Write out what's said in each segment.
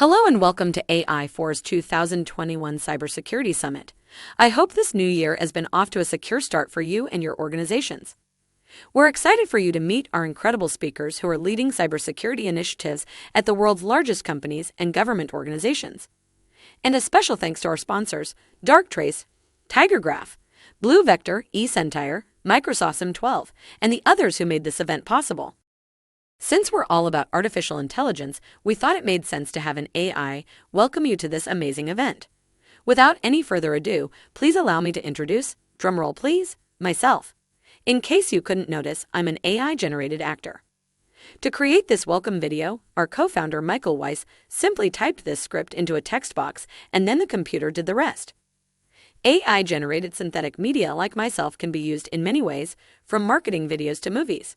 Hello and welcome to AI4's 2021 Cybersecurity Summit. I hope this new year has been off to a secure start for you and your organizations. We're excited for you to meet our incredible speakers who are leading cybersecurity initiatives at the world's largest companies and government organizations. And a special thanks to our sponsors, Darktrace, TigerGraph, Blue Vector, eSentire, Microsoft M12, and the others who made this event possible. Since we're all about artificial intelligence, we thought it made sense to have an AI welcome you to this amazing event. Without any further ado, please allow me to introduce, drumroll please, myself. In case you couldn't notice, I'm an AI-generated actor. To create this welcome video, our co-founder Michael Weiss simply typed this script into a text box and then the computer did the rest. AI-generated synthetic media like myself can be used in many ways, from marketing videos to movies.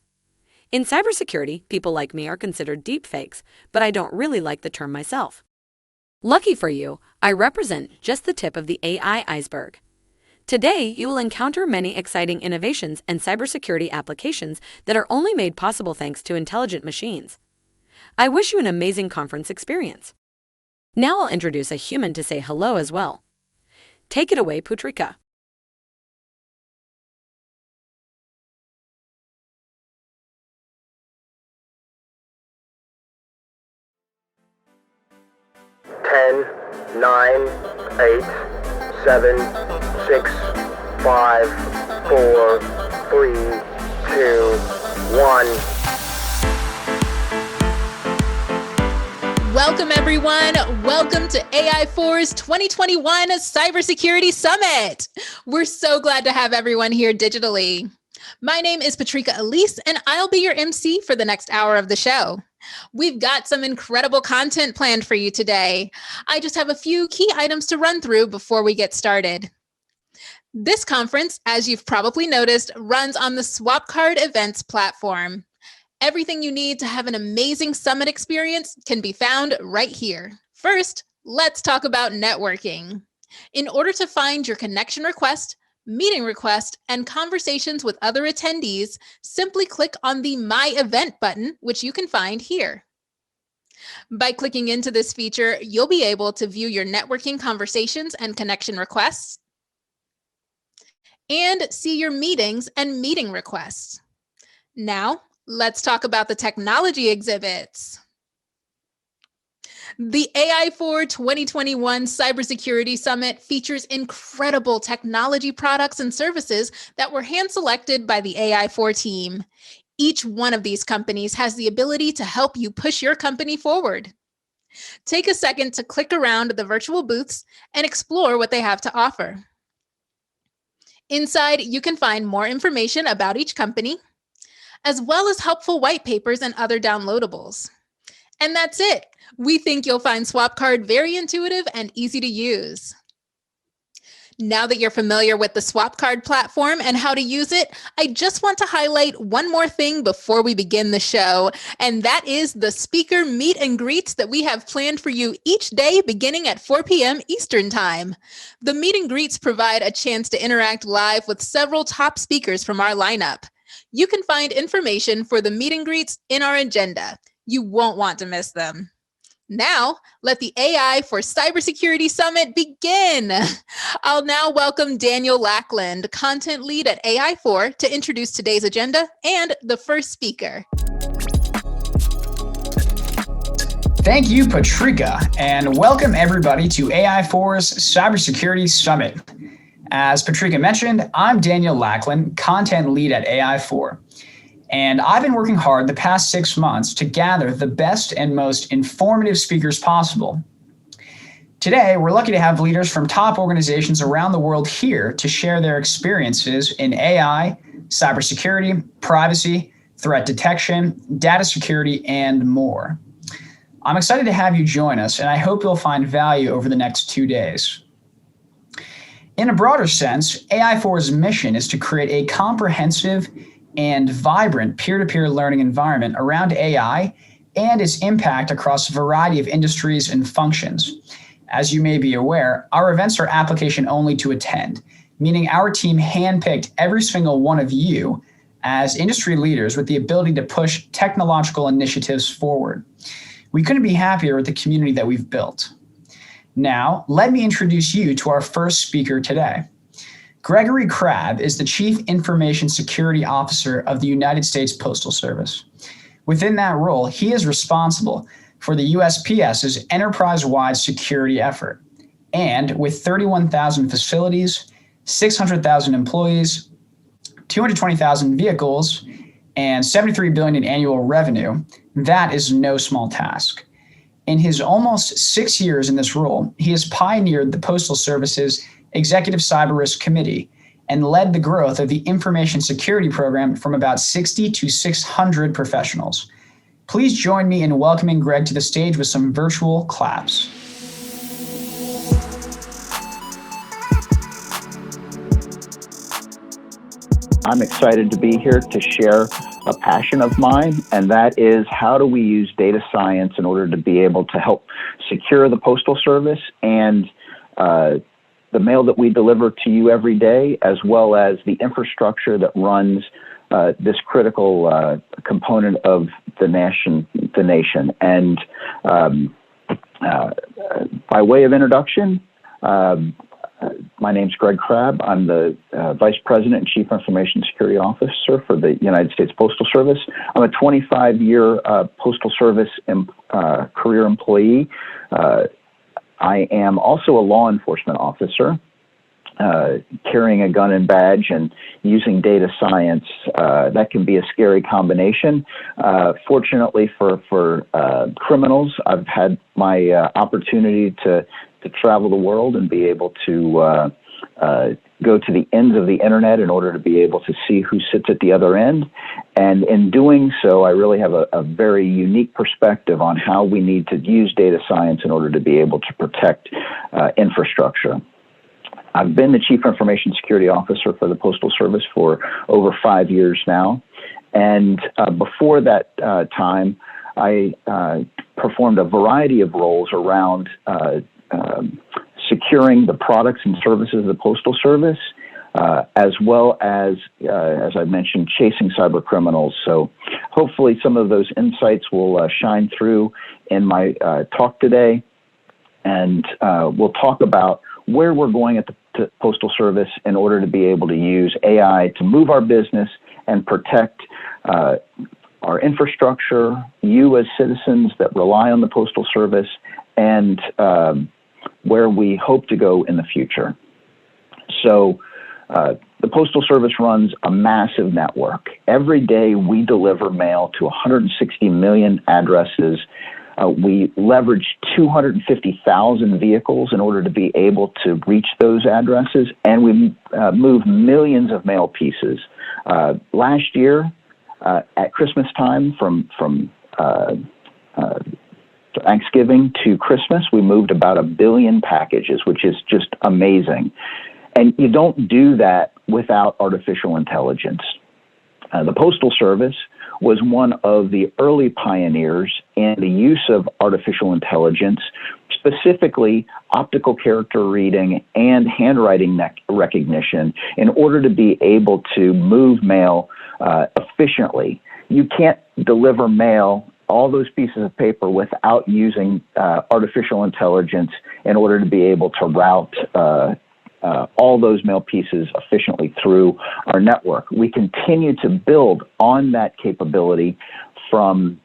In cybersecurity, people like me are considered deepfakes, but I don't really like the term myself. Lucky for you, I represent just the tip of the AI iceberg. Today, you will encounter many exciting innovations and cybersecurity applications that are only made possible thanks to intelligent machines. I wish you an amazing conference experience. Now I'll introduce a human to say hello as well. Take it away, Putrika. Ten, 9, 8, 7, 6, 5, 4, 3, 2, 1. Welcome, everyone. Welcome to AI4's 2021 Cybersecurity Summit. We're so glad to have everyone here digitally. My name is Patrika Elise, and I'll be your MC for the next hour of the show. We've got some incredible content planned for you today. I just have a few key items to run through before we get started. This conference, as you've probably noticed, runs on the SwapCard Events platform. Everything you need to have an amazing summit experience can be found right here. First, let's talk about networking. In order to find your connection request, meeting request, and conversations with other attendees, simply click on the My Event button, which you can find here. By clicking into this feature, you'll be able to view your networking conversations and connection requests, and see your meetings and meeting requests. Now, let's talk about the technology exhibits. The AI4 2021 Cybersecurity Summit features incredible technology products and services that were hand-selected by the AI4 team. Each one of these companies has the ability to help you push your company forward. Take a second to click around the virtual booths and explore what they have to offer. Inside, you can find more information about each company, as well as helpful white papers and other downloadables. And that's it. We think you'll find SwapCard very intuitive and easy to use. Now that you're familiar with the SwapCard platform and how to use it, I just want to highlight one more thing before we begin the show, and that is the speaker meet and greets that we have planned for you each day beginning at 4 p.m. Eastern Time. The meet and greets provide a chance to interact live with several top speakers from our lineup. You can find information for the meet and greets in our agenda. You won't want to miss them. Now, let the AI4 Cybersecurity Summit begin. I'll now welcome Daniel Lackland, content lead at AI4, to introduce today's agenda and the first speaker. Thank you, Patrika, and welcome everybody to AI4's Cybersecurity Summit. As Patrika mentioned, I'm Daniel Lackland, content lead at AI4. And I've been working hard the past 6 months to gather the best and most informative speakers possible. Today, we're lucky to have leaders from top organizations around the world here to share their experiences in AI, cybersecurity, privacy, threat detection, data security, and more. I'm excited to have you join us, and I hope you'll find value over the next 2 days. In a broader sense, AI4's mission is to create a comprehensive and vibrant peer-to-peer learning environment around AI and its impact across a variety of industries and functions. As you may be aware, our events are application only to attend, meaning our team handpicked every single one of you as industry leaders with the ability to push technological initiatives forward. We couldn't be happier with the community that we've built. Now, let me introduce you to our first speaker today. Gregory Crabb is the Chief Information Security Officer of the United States Postal Service. Within that role, he is responsible for the USPS's enterprise-wide security effort. And with 31,000 facilities, 600,000 employees, 220,000 vehicles, and $73 billion in annual revenue, that is no small task. In his almost 6 years in this role, he has pioneered the Postal Service's Executive Cyber Risk Committee and led the growth of the information security program from about 60 to 600 professionals. Please join me in welcoming Greg to the stage with some virtual claps. I'm excited to be here to share a passion of mine, and that is how do we use data science in order to be able to help secure the Postal Service and the mail that we deliver to you every day, as well as the infrastructure that runs this critical component of the nation. And by way of introduction, my name's Greg Crabb. I'm the Vice President and Chief Information Security Officer for the United States Postal Service. I'm a 25-year Postal Service career employee. I am also a law enforcement officer, carrying a gun and badge and using data science. That can be a scary combination. Fortunately for criminals, I've had my opportunity to travel the world and be able to go to the ends of the internet in order to be able to see who sits at the other end. And in doing so, I really have a very unique perspective on how we need to use data science in order to be able to protect infrastructure. I've been the Chief Information Security Officer for the Postal Service for over 5 years now. And before that time, I performed a variety of roles around securing the products and services of the Postal Service, as well as I mentioned, chasing cyber criminals. So hopefully some of those insights will shine through in my talk today. And we'll talk about where we're going at the Postal Service in order to be able to use AI to move our business and protect our infrastructure, you as citizens that rely on the Postal Service, and where we hope to go in the future. So the Postal Service runs a massive network. Every day we deliver mail to 160 million addresses. We leverage 250,000 vehicles in order to be able to reach those addresses, and we move millions of mail pieces. Last year, at Christmas time, from Thanksgiving to Christmas, we moved about 1 billion packages, which is just amazing. And you don't do that without artificial intelligence. The Postal Service was one of the early pioneers in the use of artificial intelligence, specifically optical character reading and handwriting recognition, in order to be able to move mail efficiently. You can't deliver mail, all those pieces of paper, without using artificial intelligence in order to be able to route all those mail pieces efficiently through our network. We continue to build on that capability from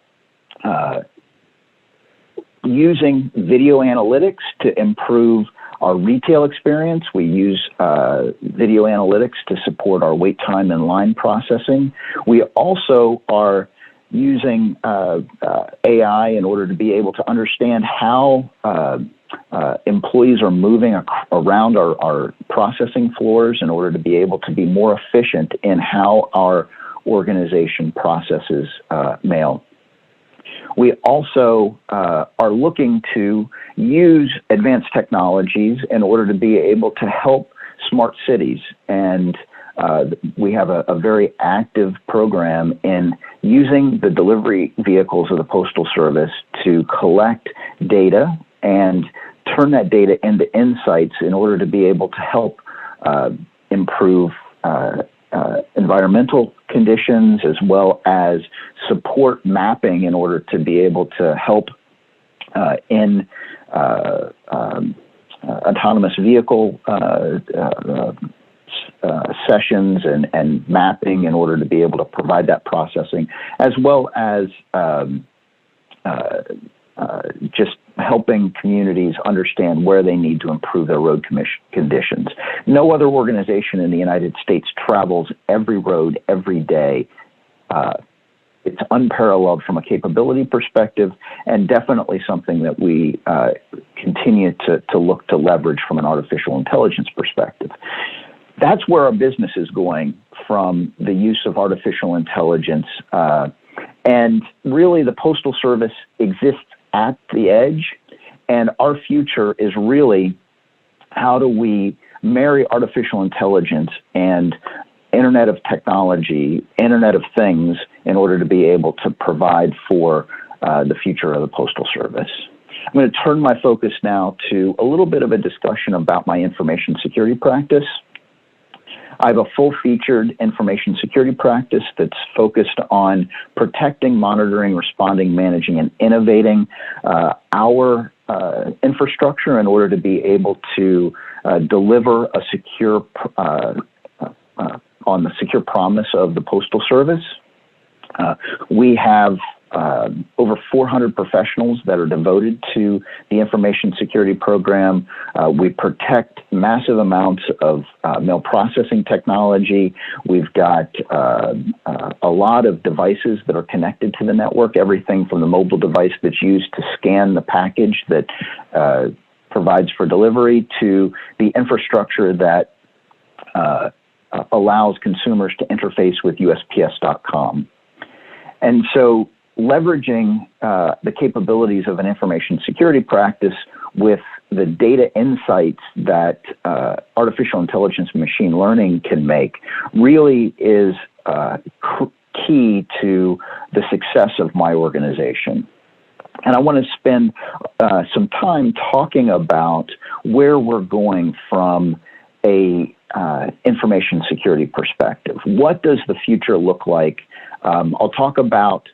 using video analytics to improve our retail experience. We use video analytics to support our wait time and line processing. We also are using AI in order to be able to understand how employees are moving around our processing floors in order to be able to be more efficient in how our organization processes mail. We also are looking to use advanced technologies in order to be able to help smart cities. And we have a very active program in using the delivery vehicles of the Postal Service to collect data and turn that data into insights in order to be able to help improve environmental conditions, as well as support mapping in order to be able to help in autonomous vehicle sessions and mapping in order to be able to provide that processing, as well as just helping communities understand where they need to improve their road conditions. No other organization in the United States travels every road every day. It's unparalleled from a capability perspective, and definitely something that we continue to look to leverage from an artificial intelligence perspective. That's where our business is going from the use of artificial intelligence. And really, the Postal Service exists at the edge, and our future is really how do we marry artificial intelligence and Internet of Technology, Internet of Things, in order to be able to provide for the future of the Postal Service. I'm going to turn my focus now to a little bit of a discussion about my information security practice. I have a full-featured information security practice that's focused on protecting, monitoring, responding, managing, and innovating our infrastructure in order to be able to deliver a secure on the secure promise of the Postal Service. We have over 400 professionals that are devoted to the information security program. We protect massive amounts of mail processing technology. We've got a lot of devices that are connected to the network, everything from the mobile device that's used to scan the package that provides for delivery to the infrastructure that allows consumers to interface with USPS.com. And so leveraging the capabilities of an information security practice with the data insights that artificial intelligence and machine learning can make really is key to the success of my organization. And I want to spend some time talking about where we're going from a information security perspective. What does the future look like? I'll talk about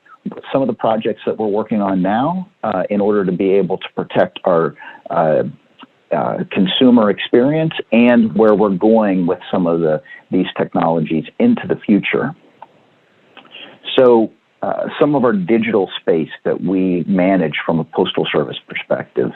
some of the projects that we're working on now in order to be able to protect our consumer experience and where we're going with some of these technologies into the future. So some of our digital space that we manage from a Postal Service perspective.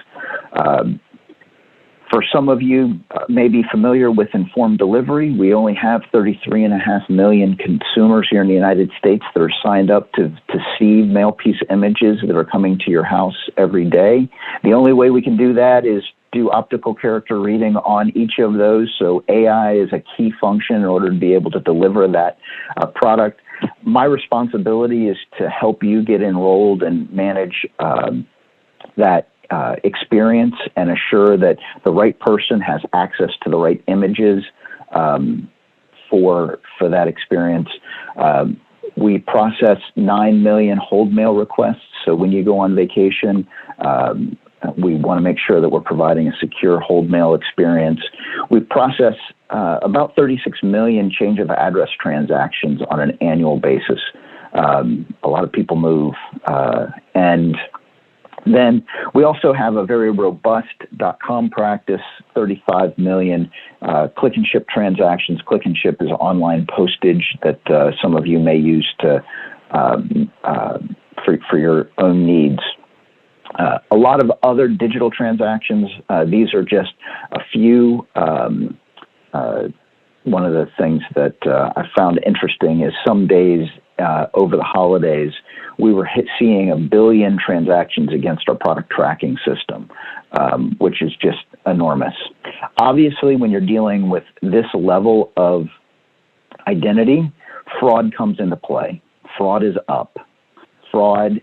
For some of you may be familiar with informed delivery. We only have 33.5 million consumers here in the United States that are signed up to see mail piece images that are coming to your house every day. The only way we can do that is do optical character reading on each of those. So AI is a key function in order to be able to deliver that product. My responsibility is to help you get enrolled and manage that experience and assure that the right person has access to the right images for that experience. We process 9 million hold mail requests. So when you go on vacation, we want to make sure that we're providing a secure hold mail experience. We process about 36 million change of address transactions on an annual basis. A lot of people move. And then we also have a very robust .com practice, 35 million click and ship transactions. Click and ship is online postage that some of you may use to for your own needs. A lot of other digital transactions. These are just a few. One of the things that I found interesting is some days over the holidays, we were seeing 1 billion transactions against our product tracking system, which is just enormous. Obviously, when you're dealing with this level of identity, fraud comes into play. Fraud is up. Fraud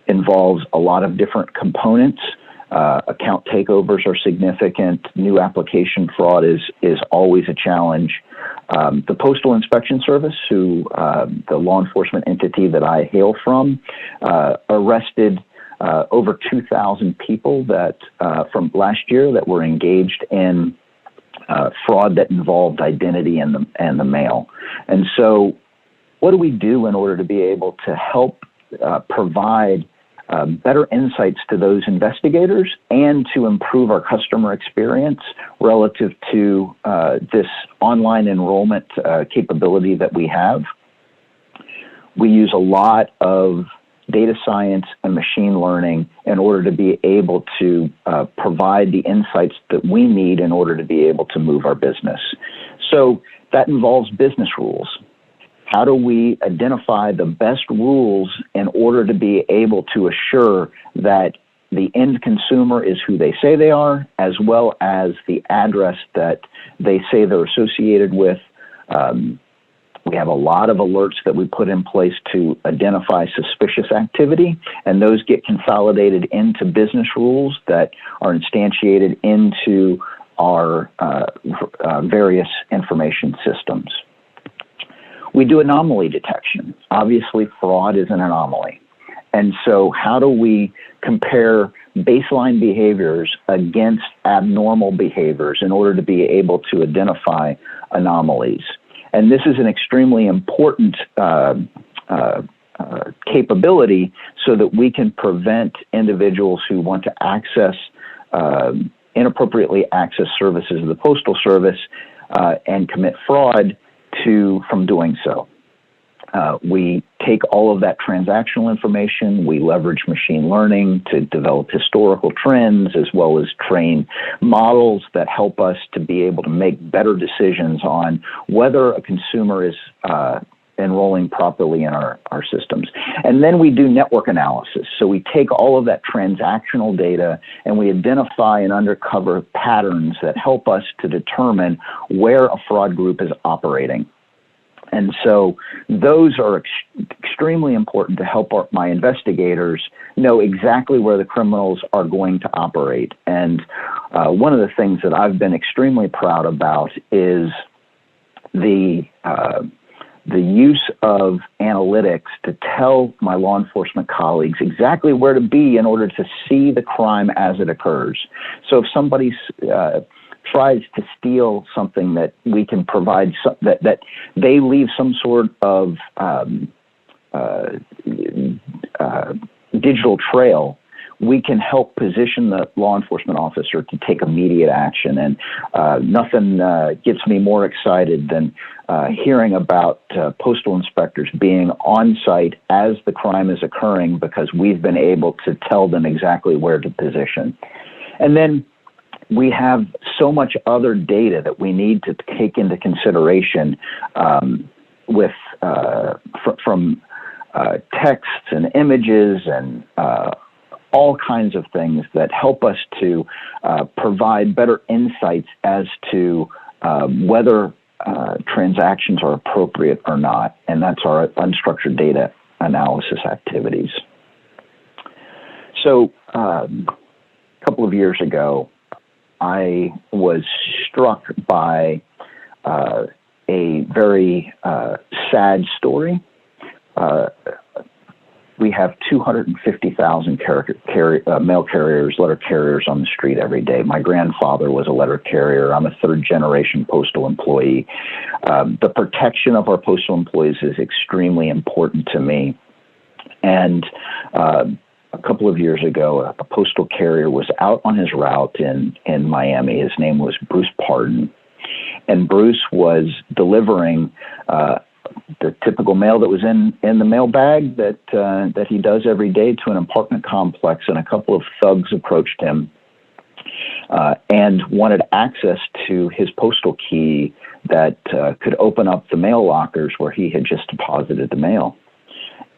involves a lot of different components. Account takeovers are significant. New application fraud is always a challenge. The Postal Inspection Service, the law enforcement entity that I hail from, arrested over 2,000 people that from last year that were engaged in fraud that involved identity and the mail. And so what do we do in order to be able to help provide better insights to those investigators and to improve our customer experience relative to this online enrollment capability that we have. We use a lot of data science and machine learning in order to be able to provide the insights that we need in order to be able to move our business. So that involves business rules. How do we identify the best rules in order to be able to assure that the end consumer is who they say they are, as well as the address that they say they're associated with? We have a lot of alerts that we put in place to identify suspicious activity, and those get consolidated into business rules that are instantiated into our various information systems. We do anomaly detection. Obviously, fraud is an anomaly. And so how do we compare baseline behaviors against abnormal behaviors in order to be able to identify anomalies? And this is an extremely important capability so that we can prevent individuals who want to access, inappropriately access services of the Postal Service and commit fraud from doing so. We take all of that transactional information, we leverage machine learning to develop historical trends, as well as train models that help us to be able to make better decisions on whether a consumer is enrolling properly in our systems. And then we do network analysis. So we take all of that transactional data and we identify and uncover patterns that help us to determine where a fraud group is operating. And so those are extremely important to help my investigators know exactly where the criminals are going to operate. And one of the things that I've been extremely proud about is the use of analytics to tell my law enforcement colleagues exactly where to be in order to see the crime as it occurs. So if somebody tries to steal something, that we can provide that they leave some sort of digital trail, we can help position the law enforcement officer to take immediate action. And nothing gets me more excited than hearing about postal inspectors being on site as the crime is occurring, because we've been able to tell them exactly where to position. And then we have so much other data that we need to take into consideration from texts and images and all kinds of things that help us to provide better insights as to whether transactions are appropriate or not. And that's our unstructured data analysis activities. So a couple of years ago, I was struck by a very sad story. We have 250,000 mail carriers, letter carriers on the street every day. My grandfather was a letter carrier. I'm a third-generation postal employee. The protection of our postal employees is extremely important to me. And a couple of years ago, a postal carrier was out on his route in Miami. His name was Bruce Pardon. And Bruce was delivering the typical mail that was in the mail bag that he does every day to an apartment complex. And a couple of thugs approached him and wanted access to his postal key that could open up the mail lockers where he had just deposited the mail.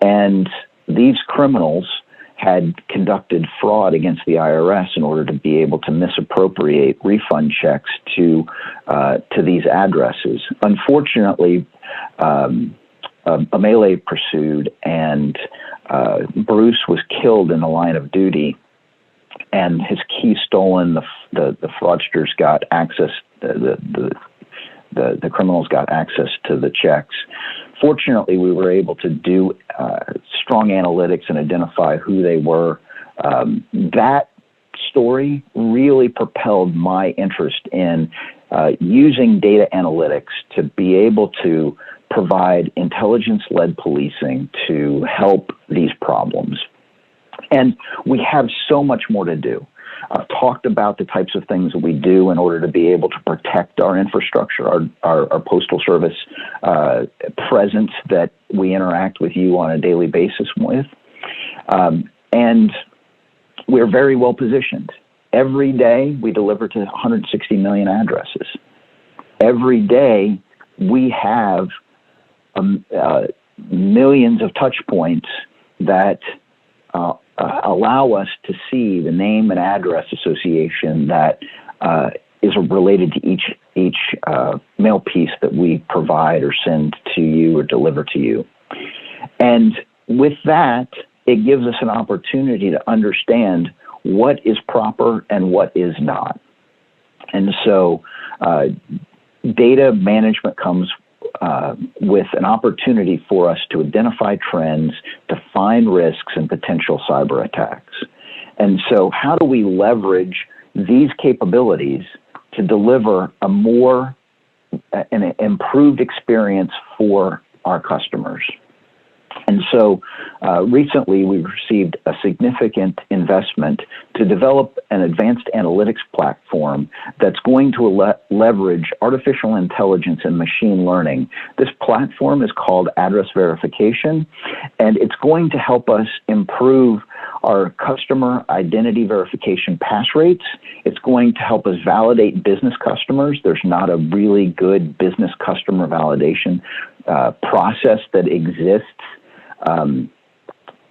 And these criminals had conducted fraud against the IRS in order to be able to misappropriate refund checks to these addresses. Unfortunately, a melee pursued, and Bruce was killed in the line of duty, and his key stolen. The fraudsters got access. The criminals got access to the checks. Fortunately, we were able to do strong analytics and identify who they were. That story really propelled my interest in using data analytics to be able to provide intelligence-led policing to help these problems. And we have so much more to do. I've talked about the types of things that we do in order to be able to protect our infrastructure, our postal service presence that we interact with you on a daily basis with. And we're very well positioned. Every day we deliver to 160 million addresses. Every day we have millions of touch points that allow us to see the name and address association that is related to each mail piece that we provide or send to you or deliver to you. And with that, it gives us an opportunity to understand what is proper and what is not. And so data management comes with an opportunity for us to identify trends, to find risks and potential cyber attacks. And so how do we leverage these capabilities to deliver an improved experience for our customers? And so recently we received a significant investment to develop an advanced analytics platform that's going to leverage artificial intelligence and machine learning. This platform is called Address Verification, and it's going to help us improve our customer identity verification pass rates. It's going to help us validate business customers. There's not a really good business customer validation process that exists.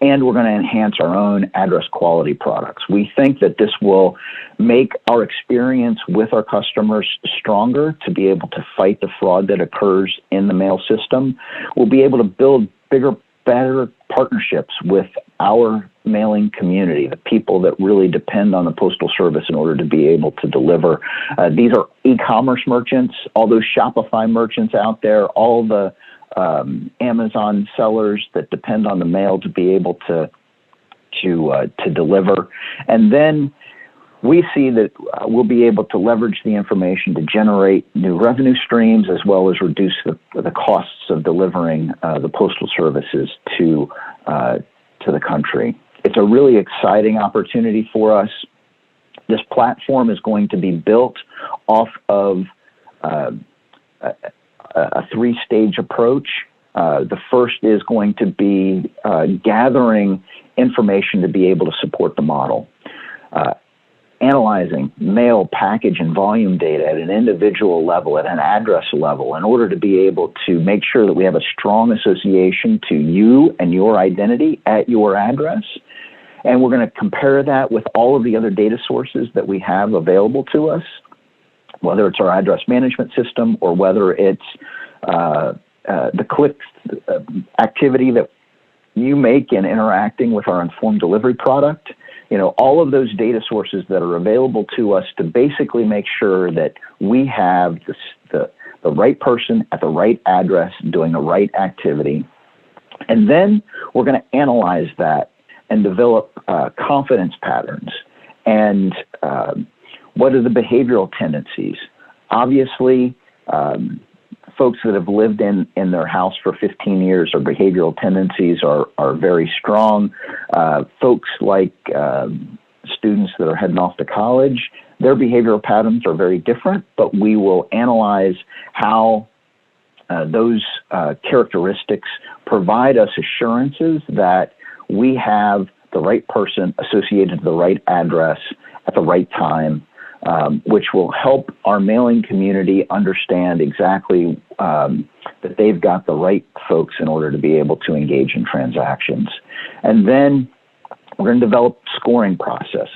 And we're going to enhance our own address quality products. We think that this will make our experience with our customers stronger to be able to fight the fraud that occurs in the mail system. We'll be able to build bigger, better partnerships with our mailing community, the people that really depend on the Postal Service in order to be able to deliver. These are e-commerce merchants, all those Shopify merchants out there, all the Amazon sellers that depend on the mail to be able to deliver. And then we see that we'll be able to leverage the information to generate new revenue streams as well as reduce the costs of delivering the postal services to the country. It's a really exciting opportunity for us. This platform is going to be built off of a three-stage approach. The first is going to be gathering information to be able to support the model. Analyzing mail, package, and volume data at an individual level, at an address level, in order to be able to make sure that we have a strong association to you and your identity at your address. And we're going to compare that with all of the other data sources that we have available to us, whether it's our address management system or whether it's the click activity that you make in interacting with our informed delivery product. All of those data sources that are available to us to basically make sure that we have the right person at the right address doing the right activity. And then we're going to analyze that and develop confidence patterns. And what are the behavioral tendencies? Obviously, folks that have lived in their house for 15 years, their behavioral tendencies are very strong. Folks like students that are heading off to college, their behavioral patterns are very different, but we will analyze how those characteristics provide us assurances that we have the right person associated to the right address at the right time, which will help our mailing community understand exactly that they've got the right folks in order to be able to engage in transactions. And then we're going to develop a scoring process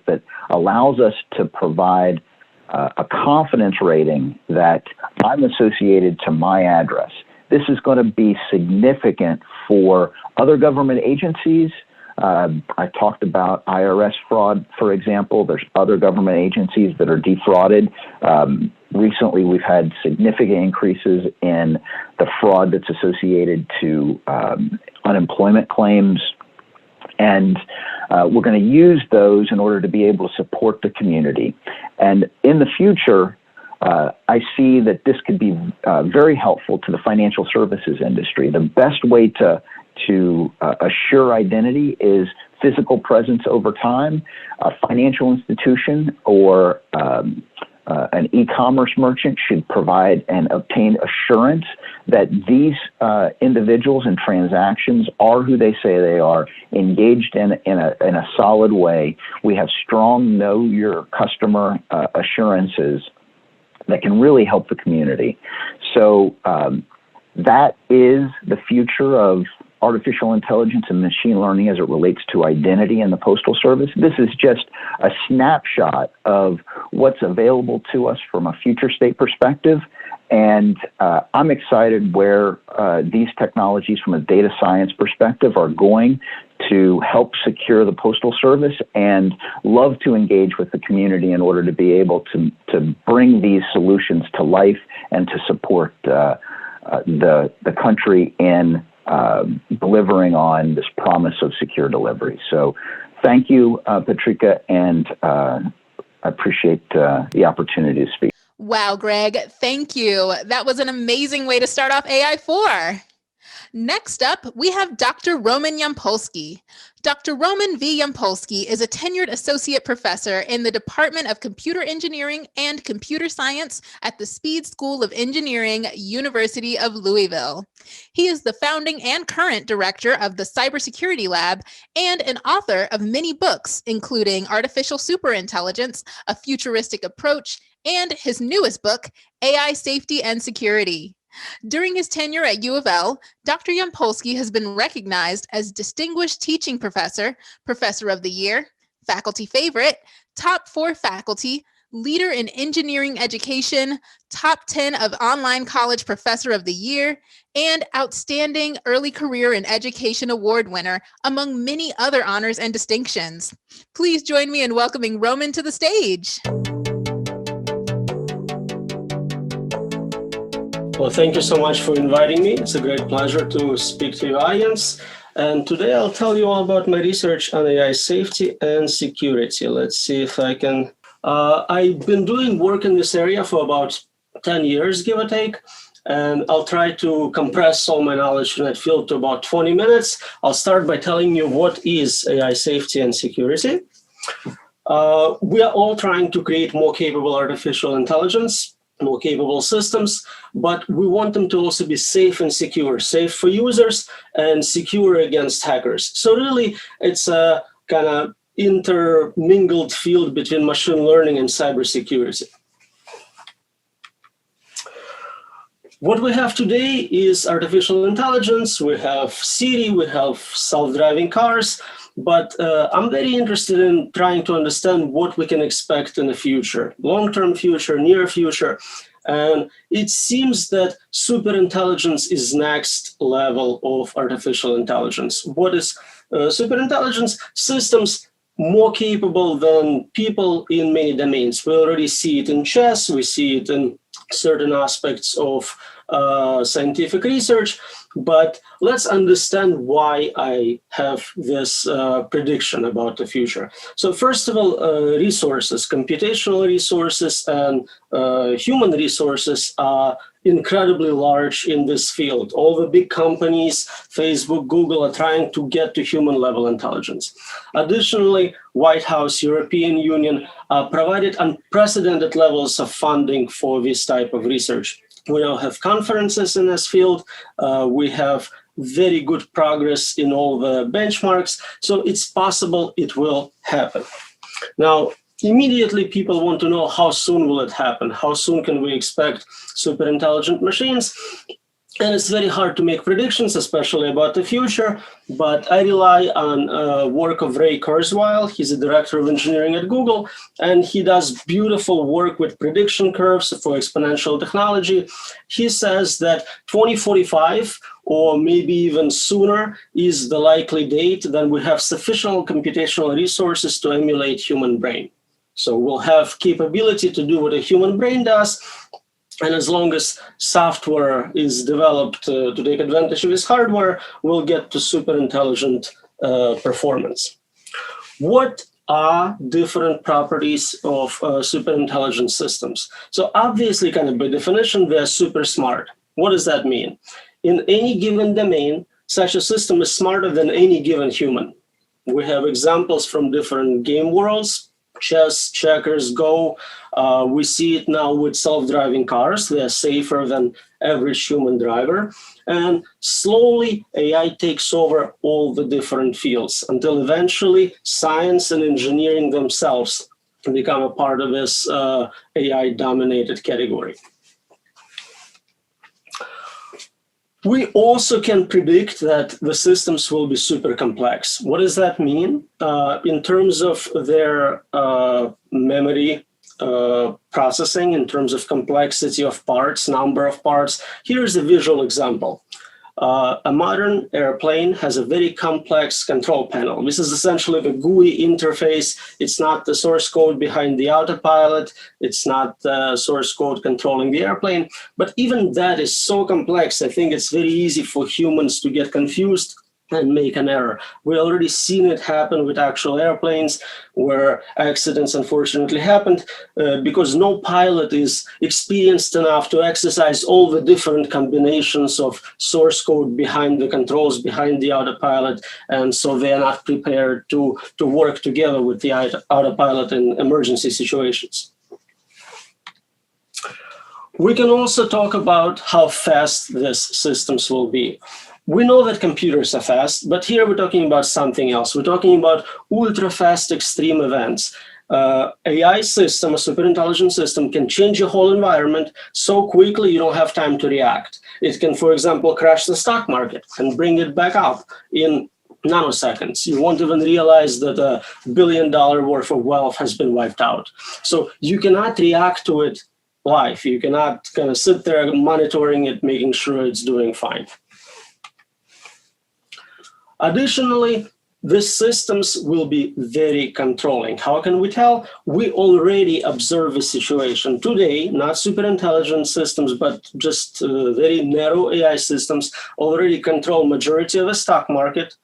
that allows us to provide a confidence rating that I'm associated to my address. This is going to be significant for other government agencies. I talked about IRS fraud, for example. There's other government agencies that are defrauded. Recently, we've had significant increases in the fraud that's associated to unemployment claims. And we're going to use those in order to be able to support the community. And in the future, I see that this could be very helpful to the financial services industry. The best way to assure identity is physical presence over time. A financial institution or an e-commerce merchant should provide and obtain assurance that these individuals and transactions are who they say they are, engaged in a solid way. We have strong know your customer assurances that can really help the community. So that is the future of artificial intelligence and machine learning as it relates to identity in the Postal Service. This is just a snapshot of what's available to us from a future state perspective. And I'm excited where these technologies from a data science perspective are going to help secure the Postal Service, and love to engage with the community in order to be able to bring these solutions to life and to support the country in delivering on this promise of secure delivery. So thank you, Patrika, and I appreciate the opportunity to speak. Wow, Greg, thank you. That was an amazing way to start off AI4. Next up, we have Dr. Roman Yampolsky. Dr. Roman V. Yampolsky is a tenured associate professor in the Department of Computer Engineering and Computer Science at the Speed School of Engineering, University of Louisville. He is the founding and current director of the Cybersecurity Lab and an author of many books, including Artificial Superintelligence, A Futuristic Approach, and his newest book, AI Safety and Security. During his tenure at U of L, Dr. Yampolsky has been recognized as Distinguished Teaching Professor, Professor of the Year, Faculty Favorite, Top 4 Faculty, Leader in Engineering Education, Top 10 of Online College Professor of the Year, and Outstanding Early Career in Education Award winner, among many other honors and distinctions. Please join me in welcoming Roman to the stage. Well, thank you so much for inviting me. It's a great pleasure to speak to your audience. And today I'll tell you all about my research on AI safety and security. Let's see if I can. I've been doing work in this area for about 10 years, give or take. And I'll try to compress all my knowledge in that field to about 20 minutes. I'll start by telling you what is AI safety and security. We are all trying to create more capable artificial intelligence, more capable systems, but we want them to also be safe and secure, safe for users and secure against hackers. So really, it's a kind of intermingled field between machine learning and cybersecurity. What we have today is artificial intelligence. We have Siri, we have self-driving cars, but I'm very interested in trying to understand what we can expect in the future, long-term future, near future. And it seems that superintelligence is next level of artificial intelligence. What is superintelligence? Systems more capable than people in many domains. We already see it in chess, we see it in certain aspects of scientific research, but let's understand why I have this prediction about the future. So first of all, resources, computational resources and human resources are incredibly large in this field. All the big companies, Facebook, Google, are trying to get to human level intelligence. Additionally, White House, European Union provided unprecedented levels of funding for this type of research. We now have conferences in this field. We have very good progress in all the benchmarks. So it's possible it will happen. Now, immediately people want to know how soon will it happen? How soon can we expect super intelligent machines? And it's very hard to make predictions, especially about the future, but I rely on work of Ray Kurzweil. He's a director of engineering at Google, and he does beautiful work with prediction curves for exponential technology. He says that 2045, or maybe even sooner, is the likely date that we have sufficient computational resources to emulate human brain. So we'll have capability to do what a human brain does. And as long as software is developed to take advantage of this hardware, we'll get to super intelligent performance. What are different properties of super intelligent systems? So obviously, kind of by definition, they're super smart. What does that mean? In any given domain, such a system is smarter than any given human. We have examples from different game worlds, chess, checkers, Go. We see it now with self-driving cars. They are safer than average human driver. And slowly, AI takes over all the different fields until eventually science and engineering themselves become a part of this AI-dominated category. We also can predict that the systems will be super complex. What does that mean? In terms of their memory processing, in terms of complexity of parts, number of parts, here's a visual example. A modern airplane has a very complex control panel. This is essentially the GUI interface. It's not the source code behind the autopilot. It's not the source code controlling the airplane. But even that is so complex, I think it's very easy for humans to get confused and make an error. We already seen it happen with actual airplanes where accidents unfortunately happened because no pilot is experienced enough to exercise all the different combinations of source code behind the controls, behind the autopilot, and so they are not prepared to work together with the autopilot in emergency situations. We can also talk about how fast these systems will be. We know that computers are fast, but here we're talking about something else. We're talking about ultra-fast extreme events. AI system, a superintelligent system, can change your whole environment so quickly you don't have time to react. It can, for example, crash the stock market and bring it back up in nanoseconds. You won't even realize that $1 billion worth of wealth has been wiped out. So you cannot react to it live. You cannot kind of sit there monitoring it, making sure it's doing fine. Additionally, these systems will be very controlling. How can we tell? We already observe the situation today, not super intelligent systems, but just very narrow AI systems already control majority of the stock market,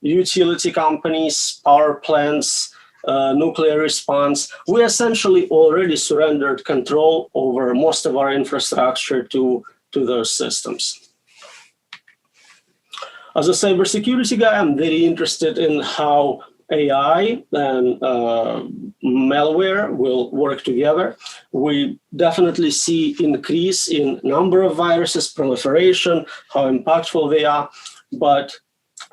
utility companies, power plants, nuclear response. We essentially already surrendered control over most of our infrastructure to those systems. As a cybersecurity guy, I'm very interested in how AI and malware will work together. We definitely see increase in number of viruses, proliferation, how impactful they are. But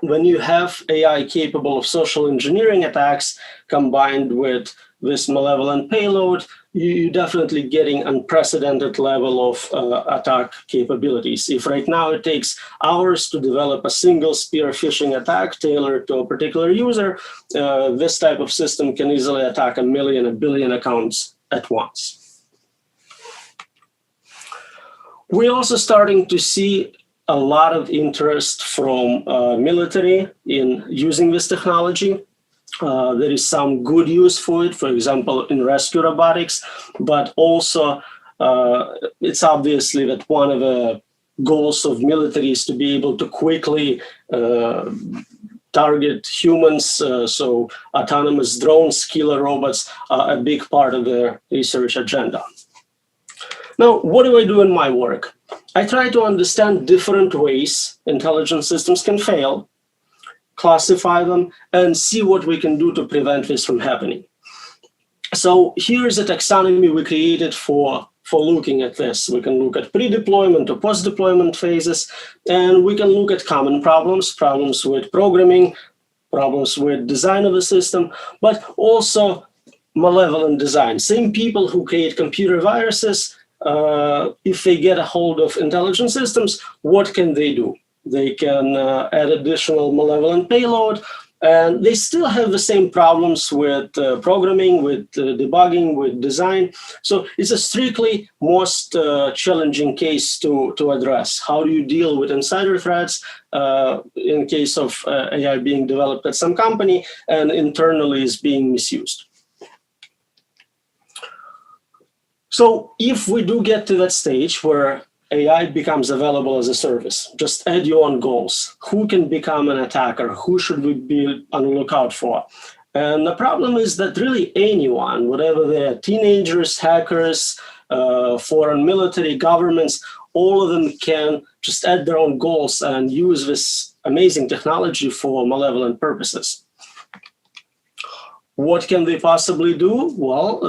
when you have AI capable of social engineering attacks combined with this malevolent payload, you're definitely getting unprecedented level of attack capabilities. If right now it takes hours to develop a single spear phishing attack tailored to a particular user, this type of system can easily attack 1 million, 1 billion accounts at once. We're also starting to see a lot of interest from military in using this technology. There is some good use for it, for example, in rescue robotics, but also it's obviously that one of the goals of military is to be able to quickly target humans, so autonomous drones, killer robots are a big part of their research agenda. Now, what do I do in my work? I try to understand different ways intelligent systems can fail, classify them, and see what we can do to prevent this from happening. So here's a taxonomy we created for looking at this. We can look at pre-deployment or post-deployment phases, and we can look at common problems, problems with programming, problems with design of the system, but also malevolent design. Same people who create computer viruses, if they get a hold of intelligent systems, what can they do? They can add additional malevolent payload, and they still have the same problems with programming, with debugging, with design. So it's a strictly most challenging case to address. How do you deal with insider threats in case of AI being developed at some company and internally is being misused? So if we do get to that stage where AI becomes available as a service, just add your own goals. Who can become an attacker? Who should we be on the lookout for? And the problem is that really anyone, whatever they're teenagers, hackers, foreign military, governments, all of them can just add their own goals and use this amazing technology for malevolent purposes. What can they possibly do? Well,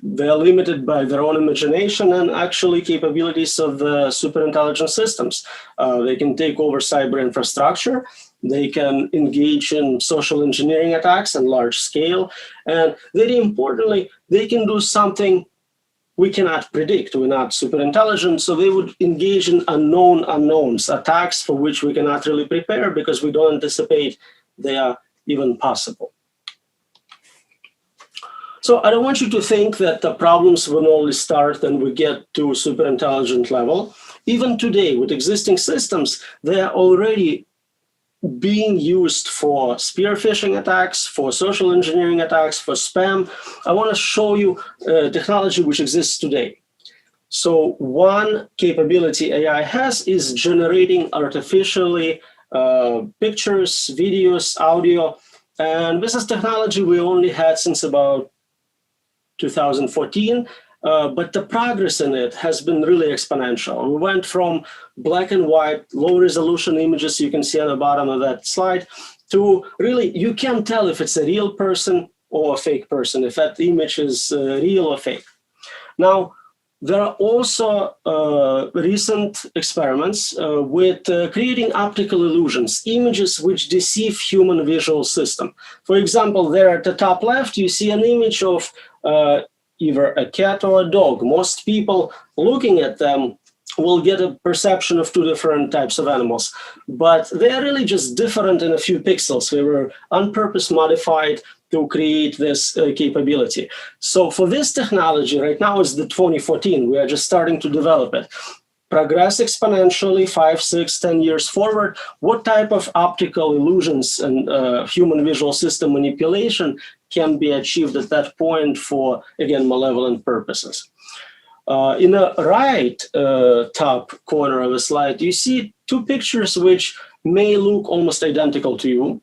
they're limited by their own imagination and actually capabilities of the superintelligent systems. They can take over cyber infrastructure. They can engage in social engineering attacks on large scale. And very importantly, they can do something we cannot predict. We're not super intelligent, so they would engage in unknown unknowns, attacks for which we cannot really prepare because we don't anticipate they are even possible. So I don't want you to think that the problems will only start when we get to super intelligent level. Even today, with existing systems, they are already being used for spear phishing attacks, for social engineering attacks, for spam. I want to show you technology which exists today. So one capability AI has is generating artificially pictures, videos, audio. And this is technology we only had since about 2014. But the progress in it has been really exponential. We went from black and white, low resolution images you can see on the bottom of that slide to really, you can't tell if it's a real person or a fake person, if that image is real or fake. Now, there are also recent experiments with creating optical illusions, images which deceive human visual system. For example, there at the top left, you see an image of either a cat or a dog. Most people looking at them will get a perception of two different types of animals, but they're really just different in a few pixels. They were on purpose modified to create this capability. So for this technology, right now is the 2014, we are just starting to develop it. Progress exponentially 5, 6, 10 years forward. What type of optical illusions and human visual system manipulation can be achieved at that point for, again, malevolent purposes? In the right top corner of the slide, you see two pictures which may look almost identical to you,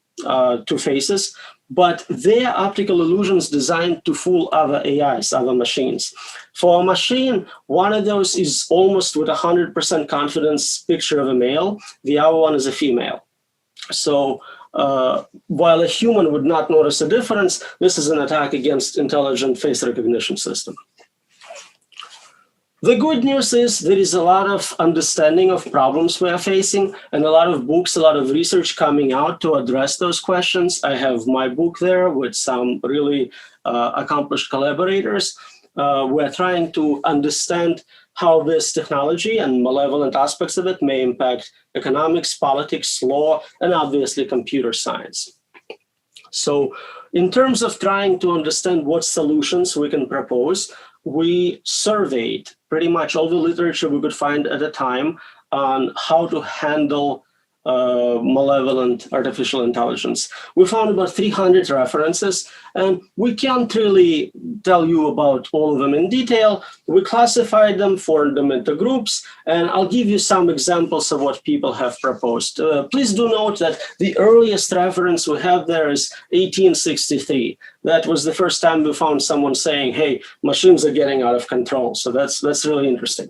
two faces, but they are optical illusions designed to fool other AIs, other machines. For a machine, one of those is almost with 100% confidence picture of a male, the other one is a female. So while a human would not notice a difference, this is an attack against intelligent face recognition system. The good news is there is a lot of understanding of problems we are facing and a lot of books, a lot of research coming out to address those questions. I have my book there with some really accomplished collaborators. We're trying to understand how this technology and malevolent aspects of it may impact economics, politics, law, and obviously computer science. So in terms of trying to understand what solutions we can propose, we surveyed pretty much all the literature we could find at the time on how to handle malevolent artificial intelligence. We found about 300 references, and we can't really tell you about all of them in detail. We classified them, formed them into groups, and I'll give you some examples of what people have proposed. Please do note that the earliest reference we have there is 1863. That was the first time we found someone saying, hey, machines are getting out of control. So that's really interesting.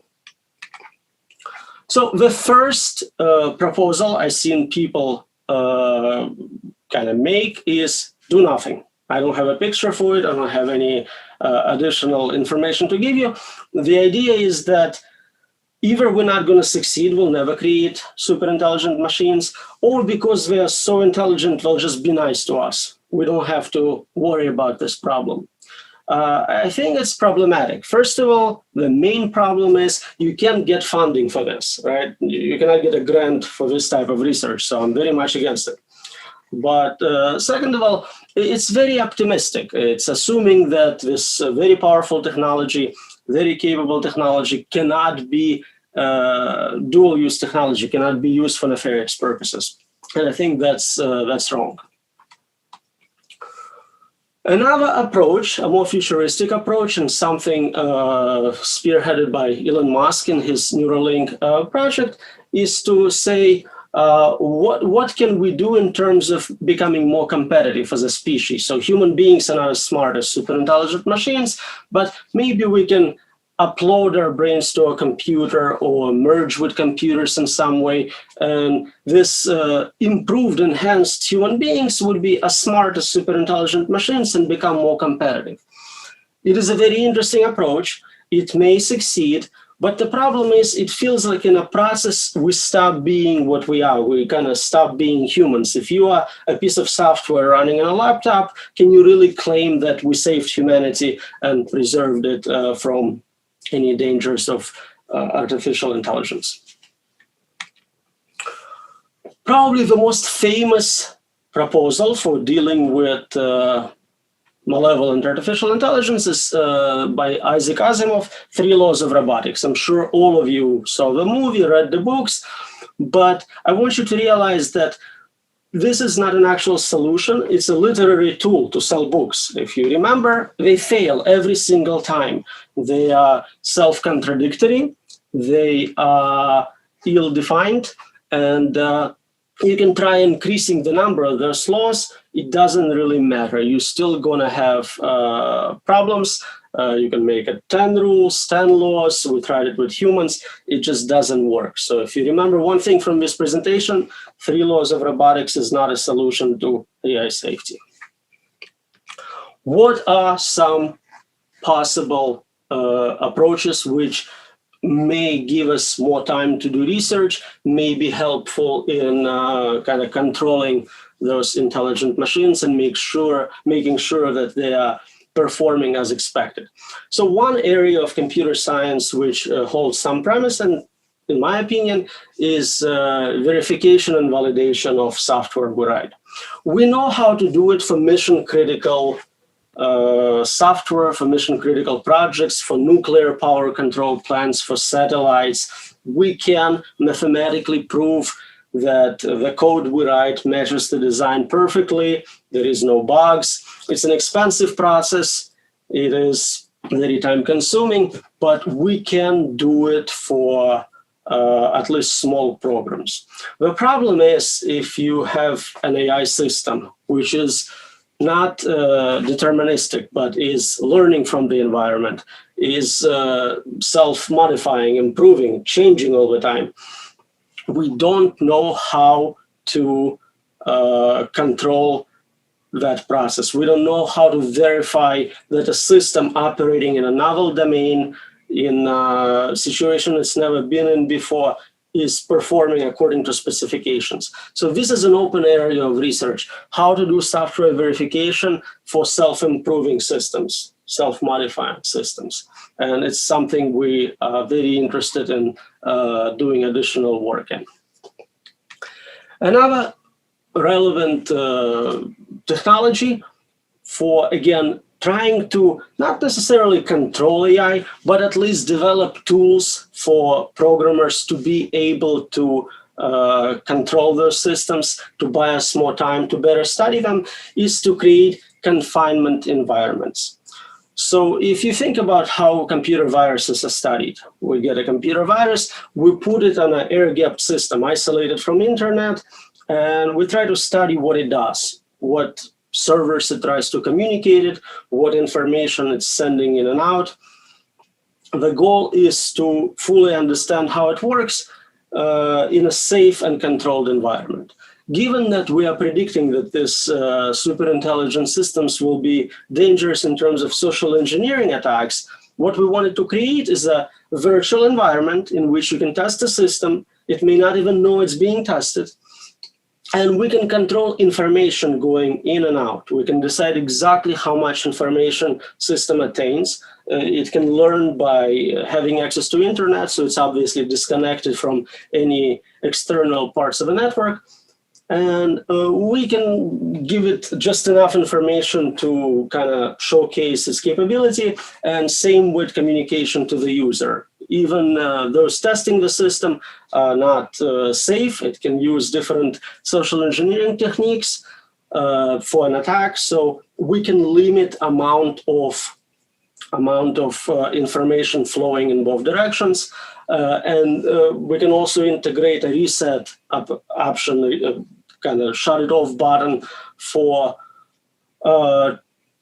So the first proposal I've seen people kind of make is do nothing. I don't have a picture for it. I don't have any additional information to give you. The idea is that either we're not going to succeed, we'll never create super intelligent machines, or because they are so intelligent, they'll just be nice to us. We don't have to worry about this problem. I think it's problematic. First of all, the main problem is you can't get funding for this, right? You cannot get a grant for this type of research, so I'm very much against it. But second of all, it's very optimistic. It's assuming that this very powerful technology, very capable technology cannot be dual-use technology, cannot be used for nefarious purposes. And I think that's wrong. Another approach, a more futuristic approach, and something spearheaded by Elon Musk in his Neuralink project, is to say, what can we do in terms of becoming more competitive as a species? So human beings are not as smart as super intelligent machines, but maybe we can upload our brains to a computer or merge with computers in some way. And this improved, enhanced human beings would be as smart as super intelligent machines and become more competitive. It is a very interesting approach. It may succeed, but the problem is it feels like in a process we stop being what we are. We kind of stop being humans. If you are a piece of software running on a laptop, can you really claim that we saved humanity and preserved it from any dangers of artificial intelligence? Probably the most famous proposal for dealing with malevolent artificial intelligence is by Isaac Asimov, 3 Laws of Robotics. I'm sure all of you saw the movie, read the books, but I want you to realize that this is not an actual solution. It's a literary tool to sell books. If you remember, they fail every single time. They are self-contradictory, they are ill-defined, and you can try increasing the number of those laws. It doesn't really matter. You're still going to have problems. You can make it 10 rules, 10 laws. We tried it with humans. It just doesn't work. So if you remember one thing from this presentation, 3 Laws of Robotics is not a solution to AI safety. What are some possible approaches which may give us more time to do research, may be helpful in kind of controlling those intelligent machines and making sure that they are performing as expected? So one area of computer science which holds some promise, and in my opinion, is verification and validation of software we write. We know how to do it for mission-critical software, for mission-critical projects, for nuclear power control plants, for satellites. We can mathematically prove that the code we write matches the design perfectly. There is no bugs. It's an expensive process. It is very time-consuming, but we can do it for at least small programs. The problem is if you have an AI system, which is not deterministic, but is learning from the environment, is self-modifying, improving, changing all the time. We don't know how to control that process. We don't know how to verify that a system operating in a novel domain, in a situation it's never been in before, is performing according to specifications. So this is an open area of research, how to do software verification for self-improving systems, self-modifying systems. And it's something we are very interested in doing additional work in. Another relevant technology for, again, trying to not necessarily control AI, but at least develop tools for programmers to be able to control those systems, to buy us more time to better study them, is to create confinement environments. So if you think about how computer viruses are studied, we get a computer virus, we put it on an air-gapped system, isolated from the internet, and we try to study what it does, what servers it tries to communicate it, what information it's sending in and out. The goal is to fully understand how it works in a safe and controlled environment. Given that we are predicting that this super intelligent systems will be dangerous in terms of social engineering attacks, what we wanted to create is a virtual environment in which you can test a system. It may not even know it's being tested. And we can control information going in and out. We can decide exactly how much information system attains. It can learn by having access to internet, so it's obviously disconnected from any external parts of the network. And we can give it just enough information to kind of showcase its capability, and same with communication to the user. Even those testing the system are not safe. It can use different social engineering techniques for an attack. So we can limit amount of information flowing in both directions. And we can also integrate a reset option, kind of shut it off button for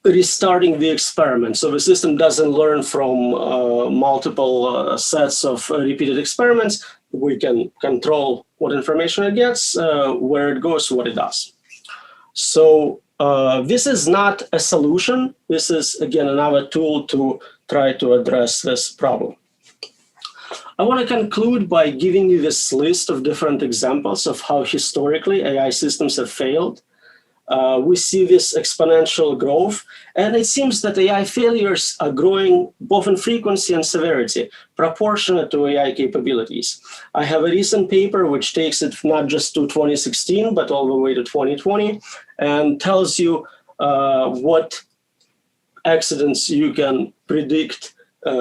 restarting the experiment. So the system doesn't learn from multiple sets of repeated experiments. We can control what information it gets, where it goes, what it does. So this is not a solution. This is, again, another tool to try to address this problem. I want to conclude by giving you this list of different examples of how historically AI systems have failed. We see this exponential growth, and it seems that AI failures are growing both in frequency and severity, proportionate to AI capabilities. I have a recent paper which takes it not just to 2016, but all the way to 2020, and tells you what accidents you can predict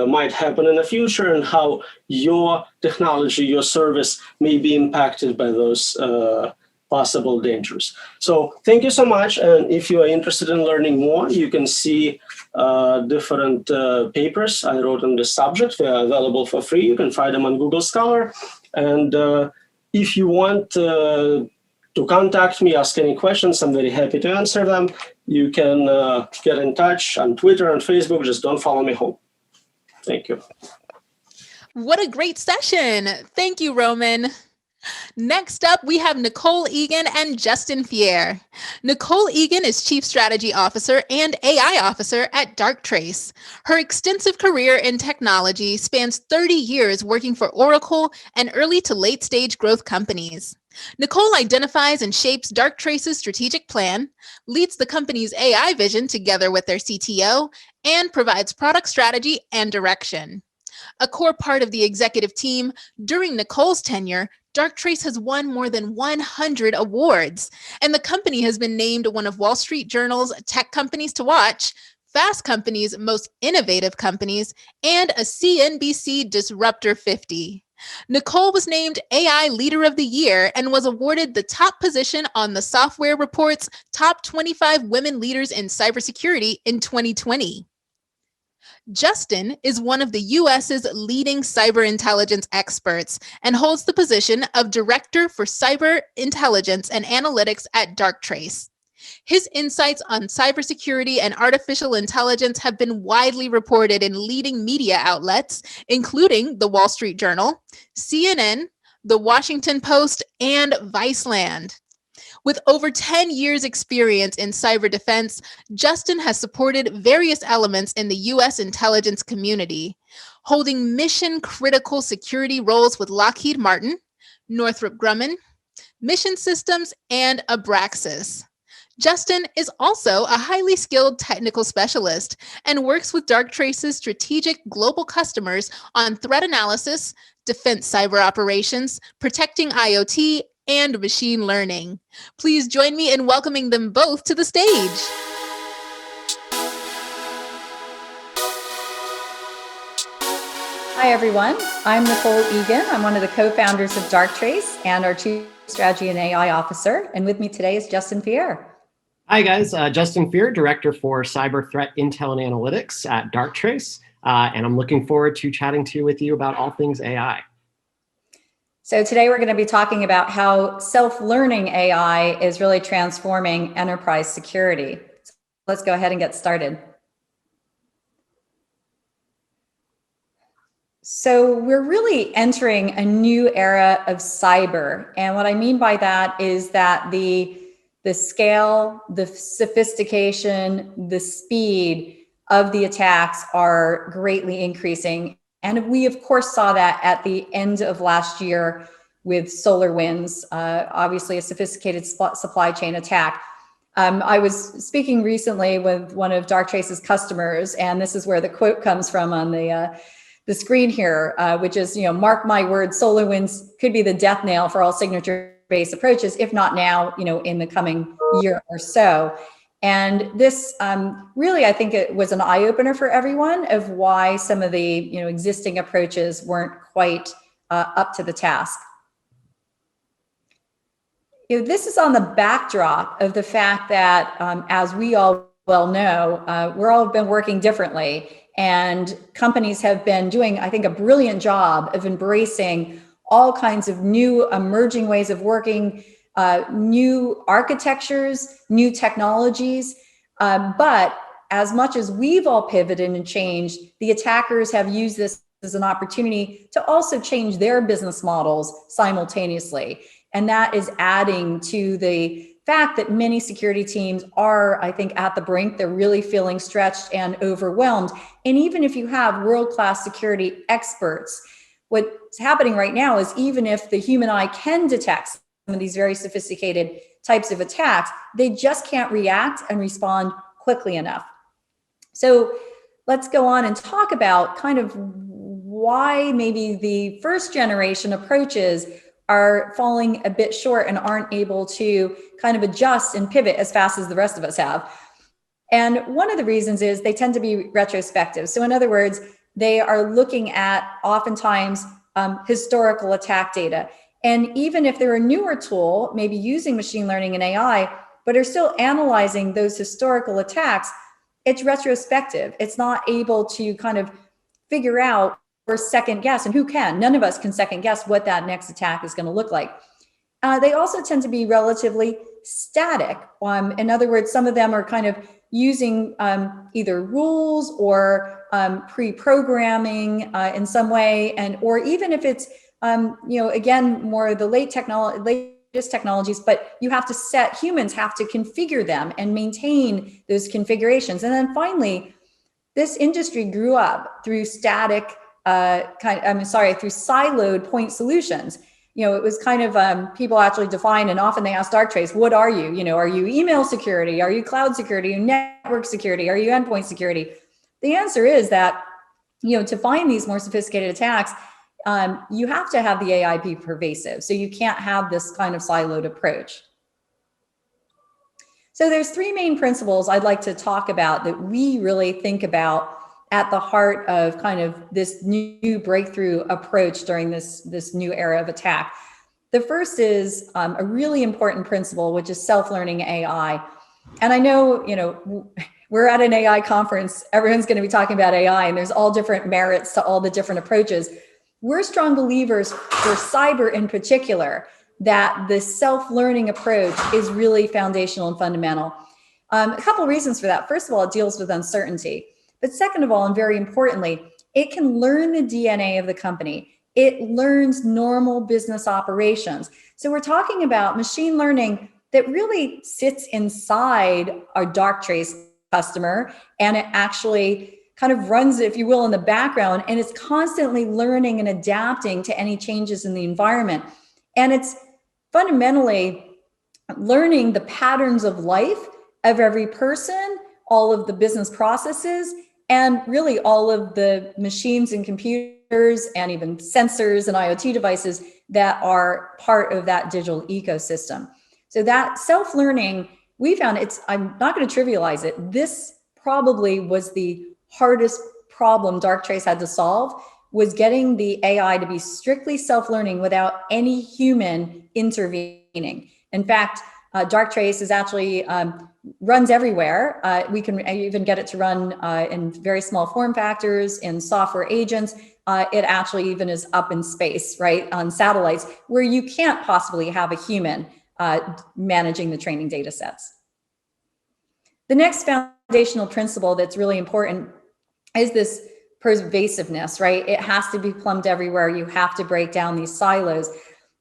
might happen in the future and how your technology, your service may be impacted by those possible dangers. So thank you so much. And if you are interested in learning more, you can see different papers I wrote on this subject. They are available for free. You can find them on Google Scholar. And if you want to contact me, ask any questions, I'm very happy to answer them. You can get in touch on Twitter and Facebook. Just don't follow me home. Thank you. What a great session. Thank you, Roman. Next up, we have Nicole Egan and Justin Fier. Nicole Egan is Chief Strategy Officer and AI Officer at Darktrace. Her extensive career in technology spans 30 years working for Oracle and early to late stage growth companies. Nicole identifies and shapes Darktrace's strategic plan, leads the company's AI vision together with their CTO, and provides product strategy and direction. A core part of the executive team, during Nicole's tenure, Darktrace has won more than 100 awards, and the company has been named one of Wall Street Journal's Tech Companies to Watch, Fast Company's Most Innovative Companies, and a CNBC Disruptor 50. Nicole was named AI Leader of the Year and was awarded the top position on the Software Report's Top 25 Women Leaders in Cybersecurity in 2020. Justin is one of the U.S.'s leading cyber intelligence experts and holds the position of Director for Cyber Intelligence and Analytics at Darktrace. His insights on cybersecurity and artificial intelligence have been widely reported in leading media outlets, including the Wall Street Journal, CNN, the Washington Post, and Viceland. With over 10 years' experience in cyber defense, Justin has supported various elements in the U.S. intelligence community, holding mission-critical security roles with Lockheed Martin, Northrop Grumman, Mission Systems, and Abraxas. Justin is also a highly skilled technical specialist and works with Darktrace's strategic global customers on threat analysis, defense cyber operations, protecting IoT, and machine learning. Please join me in welcoming them both to the stage. Hi, everyone. I'm Nicole Egan. I'm one of the co-founders of Darktrace and our Chief Strategy and AI Officer. And with me today is Justin Fier. Hi, guys. Justin Fier, Director for Cyber Threat Intel and Analytics at Darktrace. And I'm looking forward to chatting with you about all things AI. So today we're going to be talking about how self-learning AI is really transforming enterprise security. So let's go ahead and get started. So we're really entering a new era of cyber. And what I mean by that is that the scale, the sophistication, the speed of the attacks are greatly increasing. And we, of course, saw that at the end of last year with SolarWinds, obviously a sophisticated supply chain attack. I was speaking recently with one of Darktrace's customers, and this is where the quote comes from on the screen here, which is, mark my words, SolarWinds could be the death nail for all signature-based approaches, if not now, in the coming year or so. And this really, I think it was an eye-opener for everyone of why some of the existing approaches weren't quite up to the task. This is on the backdrop of the fact that, as we all well know, we're all been working differently, and companies have been doing, I think, a brilliant job of embracing all kinds of new emerging ways of working, new architectures, new technologies, but as much as we've all pivoted and changed, the attackers have used this as an opportunity to also change their business models simultaneously. And that is adding to the fact that many security teams are, I think, at the brink. They're really feeling stretched and overwhelmed. And even if you have world-class security experts, what's happening right now is even if the human eye can detect some of these very sophisticated types of attacks, they just can't react and respond quickly enough. So let's go on and talk about kind of why maybe the first generation approaches are falling a bit short and aren't able to kind of adjust and pivot as fast as the rest of us have. And one of the reasons is they tend to be retrospective. So in other words, they are looking at oftentimes historical attack data. And even if they're a newer tool, maybe using machine learning and AI, but are still analyzing those historical attacks, it's retrospective. It's not able to kind of figure out or second guess, and who can? None of us can second guess what that next attack is going to look like. They also tend to be relatively static. In other words, some of them are kind of using either rules or pre-programming in some way, or even if it's again more the latest technologies, but you have to humans have to configure them and maintain those configurations. And then finally, this industry grew up through through siloed point solutions. It was kind of people actually define, and often they ask Darktrace, what are you? Are you email security? Are you cloud security? Are you network security? Are you endpoint security? The answer is that, to find these more sophisticated attacks, you have to have the AI be pervasive. So you can't have this kind of siloed approach. So there's three main principles I'd like to talk about that we really think about at the heart of kind of this new breakthrough approach during this new era of attack. The first is a really important principle, which is self-learning AI. And I know, we're at an AI conference, everyone's going to be talking about AI, and there's all different merits to all the different approaches. We're strong believers for cyber in particular, that the self-learning approach is really foundational and fundamental. A couple of reasons for that. First of all, it deals with uncertainty. But second of all, and very importantly, it can learn the DNA of the company. It learns normal business operations. So we're talking about machine learning that really sits inside our Darktrace customer, and it actually kind of runs, if you will, in the background, and it's constantly learning and adapting to any changes in the environment. And it's fundamentally learning the patterns of life of every person, all of the business processes, and really all of the machines and computers and even sensors and IoT devices that are part of that digital ecosystem. So that self-learning, we found I'm not going to trivialize it. This probably was the hardest problem Darktrace had to solve, was getting the AI to be strictly self-learning without any human intervening. In fact, Darktrace is actually runs everywhere. We can even get it to run in very small form factors, in software agents. It actually even is up in space, right, on satellites, where you can't possibly have a human managing the training data sets. The next foundational principle that's really important is this pervasiveness, right? It has to be plumbed everywhere. You have to break down these silos.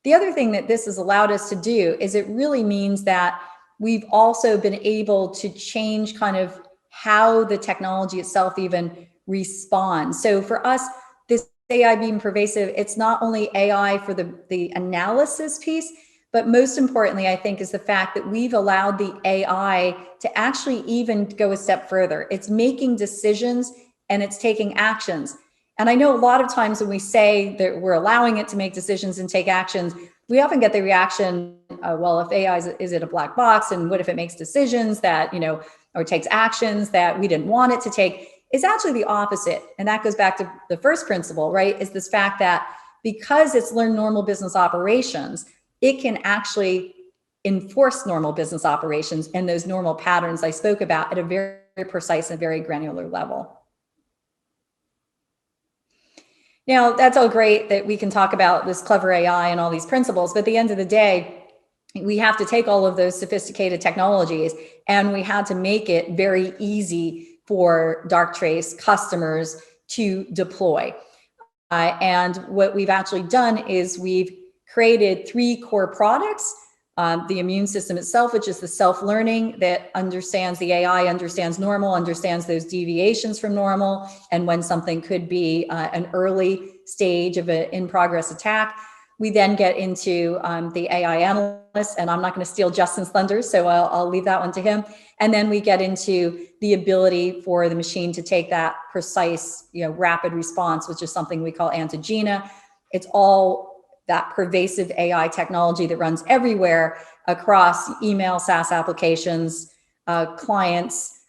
The other thing that this has allowed us to do is it really means that we've also been able to change kind of how the technology itself even responds. So for us, this AI being pervasive, it's not only AI for the analysis piece, but most importantly, I think, is the fact that we've allowed the AI to actually even go a step further. It's making decisions and it's taking actions. And I know a lot of times when we say that we're allowing it to make decisions and take actions, we often get the reaction, well, if AI is it a black box? And what if it makes decisions that, or takes actions that we didn't want it to take? It's actually the opposite. And that goes back to the first principle, right? Is this fact that because it's learned normal business operations, it can actually enforce normal business operations and those normal patterns I spoke about at a very, very precise and very granular level. Now, that's all great that we can talk about this clever AI and all these principles, but at the end of the day, we have to take all of those sophisticated technologies and we had to make it very easy for Darktrace customers to deploy. And what we've actually done is we've created 3 core products. The immune system itself, which is the self-learning that understands the AI, understands normal, understands those deviations from normal, and when something could be an early stage of an in-progress attack. We then get into the AI analyst, and I'm not going to steal Justin's thunder, so I'll leave that one to him. And then we get into the ability for the machine to take that precise, rapid response, which is something we call Antigena. It's all that pervasive AI technology that runs everywhere across email, SaaS applications, clients,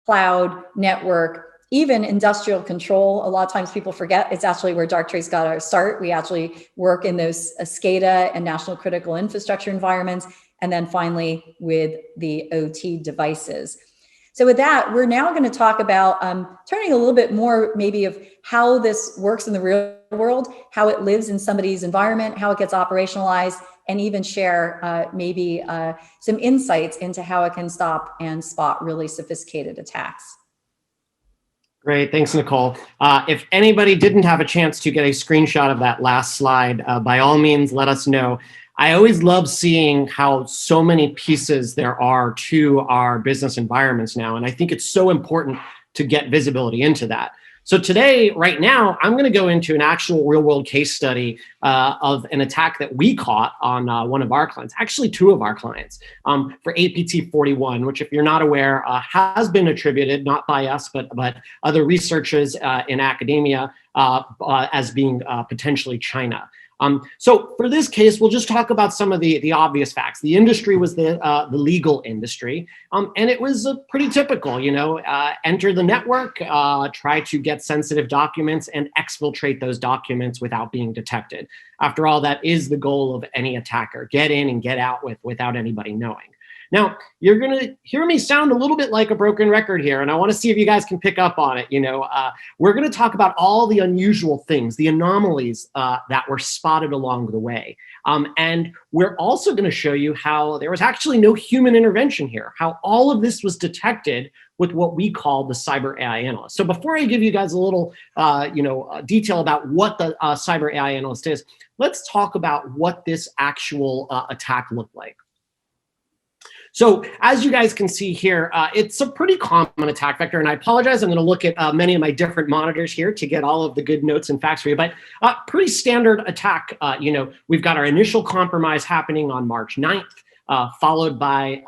cloud, network, even industrial control. A lot of times people forget it's actually where Darktrace got our start. We actually work in those SCADA and national critical infrastructure environments, and then finally with the OT devices. So with that, we're now going to talk about turning a little bit more maybe of how this works in the real world, how it lives in somebody's environment, how it gets operationalized, and even share maybe some insights into how it can stop and spot really sophisticated attacks. Great, thanks, Nicole. If anybody didn't have a chance to get a screenshot of that last slide, by all means, let us know. I always love seeing how so many pieces there are to our business environments now, and I think it's so important to get visibility into that. So today, right now, I'm going to go into an actual real-world case study of an attack that we caught on one of our clients, actually 2 of our clients, for APT41, which, if you're not aware, has been attributed, not by us, but other researchers in academia as being potentially China. So for this case, we'll just talk about some of the obvious facts. The industry was the legal industry, and it was pretty typical, enter the network, try to get sensitive documents and exfiltrate those documents without being detected. After all, that is the goal of any attacker: get in and get out without anybody knowing. Now, you're going to hear me sound a little bit like a broken record here, and I want to see if you guys can pick up on it. We're going to talk about all the unusual things, the anomalies that were spotted along the way. And we're also going to show you how there was actually no human intervention here, how all of this was detected with what we call the cyber AI analyst. So before I give you guys a little detail about what the cyber AI analyst is, let's talk about what this actual attack looked like. So as you guys can see here, it's a pretty common attack vector, and I apologize, I'm going to look at many of my different monitors here to get all of the good notes and facts for you, but pretty standard attack. We've got our initial compromise happening on March 9th. Followed by,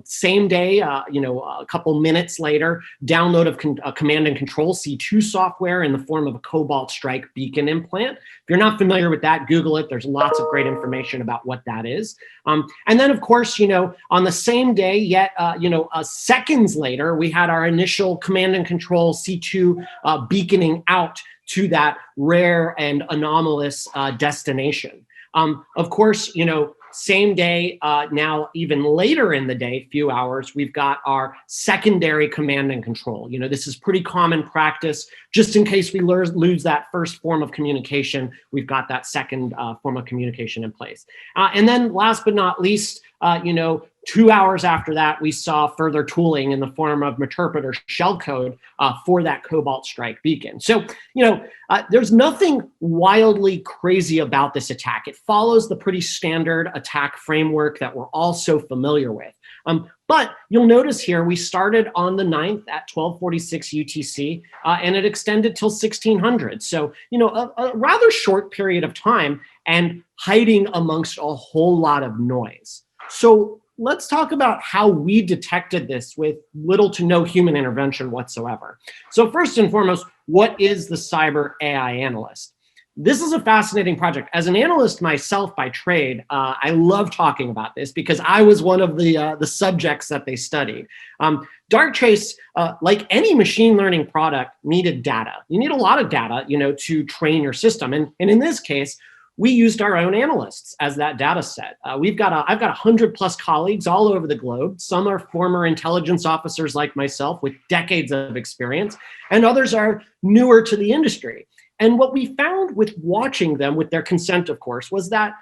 same day, a couple minutes later, download of command and control C2 software in the form of a Cobalt Strike beacon implant. If you're not familiar with that, Google it. There's lots of great information about what that is. And then, of course, on the same day, yet, seconds later, we had our initial command and control C2 beaconing out to that rare and anomalous destination. Of course, same day, now even later in the day, few hours, we've got our secondary command and control. This is pretty common practice. Just in case we lose that first form of communication, we've got that second form of communication in place. And then last but not least, 2 hours after that, we saw further tooling in the form of Meterpreter shellcode for that Cobalt Strike beacon. So, there's nothing wildly crazy about this attack. It follows the pretty standard attack framework that we're all so familiar with. But you'll notice here, we started on the 9th at 1246 UTC, and it extended till 1600. So, a rather short period of time and hiding amongst a whole lot of noise. So let's talk about how we detected this with little to no human intervention whatsoever. So first and foremost, what is the cyber AI analyst? This is a fascinating project. As an analyst myself by trade, I love talking about this because I was one of the subjects that they studied. Darktrace, like any machine learning product, needed data. You need a lot of data, to train your system. And in this case, we used our own analysts as that data set. I've got 100+ colleagues all over the globe. Some are former intelligence officers like myself with decades of experience, and others are newer to the industry. And what we found with watching them, with their consent, of course, was that,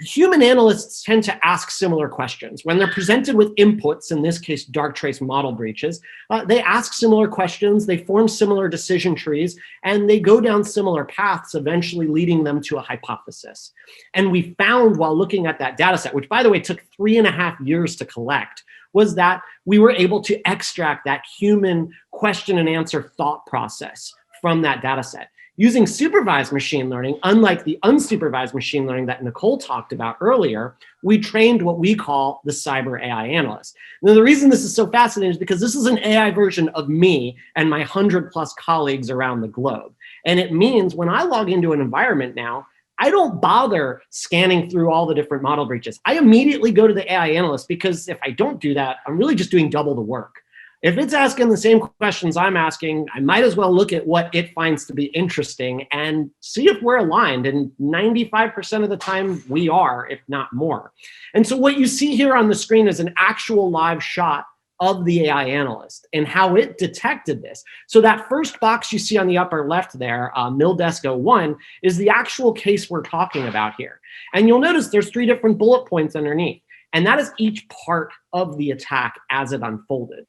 Human analysts tend to ask similar questions. When they're presented with inputs, in this case, dark trace model breaches, they ask similar questions, they form similar decision trees, and they go down similar paths, eventually leading them to a hypothesis. And we found while looking at that data set, which by the way took 3.5 years to collect, was that we were able to extract that human question and answer thought process from that data set. Using supervised machine learning, unlike the unsupervised machine learning that Nicole talked about earlier, we trained what we call the cyber AI analyst. Now, the reason this is so fascinating is because this is an AI version of me and my 100+ colleagues around the globe. And it means when I log into an environment now, I don't bother scanning through all the different model breaches. I immediately go to the AI analyst, because if I don't do that, I'm really just doing double the work. If it's asking the same questions I'm asking, I might as well look at what it finds to be interesting and see if we're aligned. And 95% of the time we are, if not more. And so what you see here on the screen is an actual live shot of the AI analyst and how it detected this. So that first box you see on the upper left there, Mildesk 01, is the actual case we're talking about here. And you'll notice there's 3 different bullet points underneath. And that is each part of the attack as it unfolded.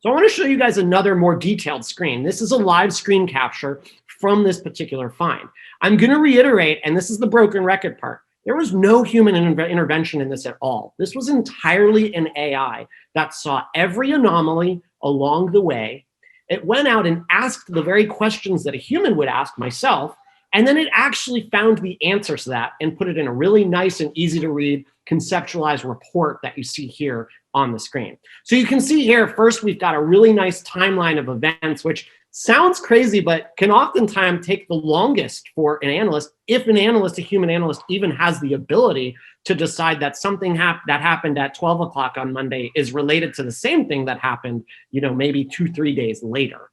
So I want to show you guys another more detailed screen. This is a live screen capture from this particular find. I'm going to reiterate, and this is the broken record part, there was no human intervention in this at all. This was entirely an AI that saw every anomaly along the way. It went out and asked the very questions that a human would ask, myself, and then it actually found the answers to that and put it in a really nice and easy to read conceptualized report that you see here on the screen. So you can see here, first, we've got a really nice timeline of events, which sounds crazy, but can oftentimes take the longest for an analyst, if an analyst, a human analyst, even has the ability to decide that something that happened at 12 o'clock on Monday is related to the same thing that happened, maybe 2-3 days later.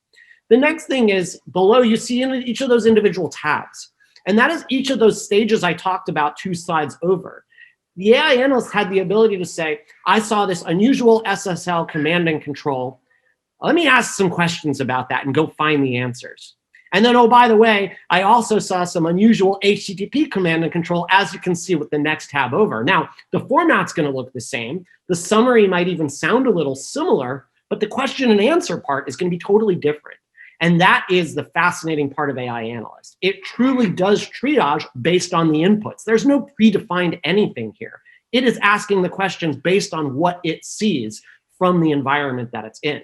The next thing is below, you see in each of those individual tabs. And that is each of those stages I talked about 2 slides over. The AI analyst had the ability to say, I saw this unusual SSL command and control. Let me ask some questions about that and go find the answers. And then, oh, by the way, I also saw some unusual HTTP command and control, as you can see with the next tab over. Now, the format's going to look the same. The summary might even sound a little similar, but the question and answer part is going to be totally different. And that is the fascinating part of AI analyst. It truly does triage based on the inputs. There's no predefined anything here. It is asking the questions based on what it sees from the environment that it's in.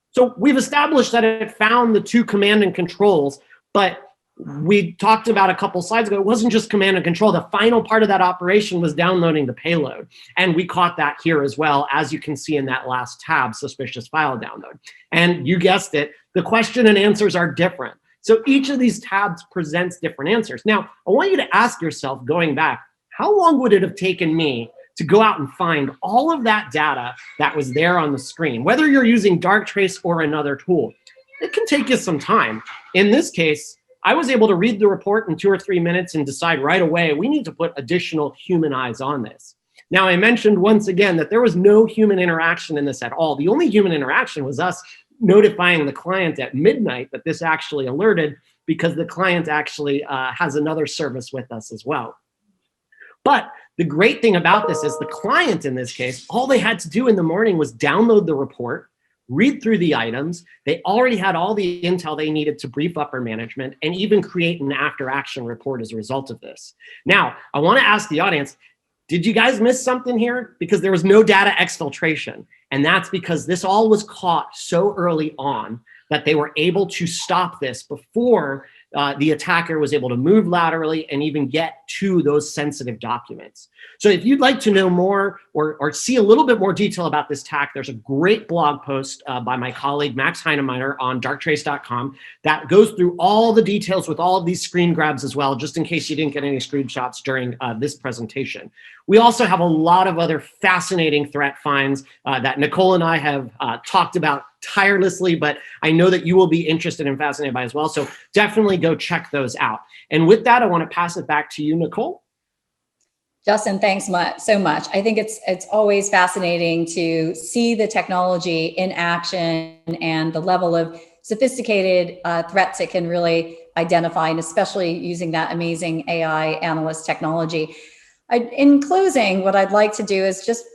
So we've established that it found the 2 command and controls, but we talked about a couple slides ago, it wasn't just command and control. The final part of that operation was downloading the payload. And we caught that here as well, as you can see in that last tab, suspicious file download. And you guessed it, the question and answers are different. So each of these tabs presents different answers. Now, I want you to ask yourself, going back, how long would it have taken me to go out and find all of that data that was there on the screen? Whether you're using Darktrace or another tool, it can take you some time. In this case, I was able to read the report in 2 or 3 minutes and decide right away, we need to put additional human eyes on this. Now, I mentioned once again that there was no human interaction in this at all. The only human interaction was us notifying the client at midnight that this actually alerted, because the client actually has another service with us as well. But the great thing about this is the client in this case, all they had to do in the morning was download the report, read through the items. They already had all the intel they needed to brief upper management and even create an after action report as a result of this. Now, I want to ask the audience, did you guys miss something here? Because there was no data exfiltration. And that's because this all was caught so early on that they were able to stop this before the attacker was able to move laterally and even get to those sensitive documents. So if you'd like to know more or see a little bit more detail about this attack, there's a great blog post by my colleague Max Heinemeier on darktrace.com that goes through all the details with all of these screen grabs as well, just in case you didn't get any screenshots during this presentation. We also have a lot of other fascinating threat finds that Nicole and I have talked about tirelessly, but I know that you will be interested and fascinated by as well. So definitely go check those out. And with that, I want to pass it back to you, Nicole. Justin, thanks so much. I think it's always fascinating to see the technology in action and the level of sophisticated threats it can really identify, and especially using that amazing AI analyst technology. In closing, what I'd like to do is just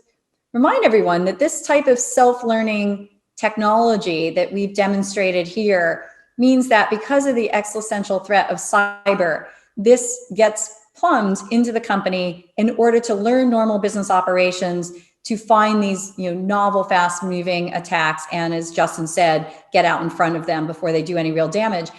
remind everyone that this type of self-learning technology that we've demonstrated here means that because of the existential threat of cyber, this gets plumbed into the company in order to learn normal business operations, to find these novel, fast-moving attacks, and as Justin said, get out in front of them before they do any real damage.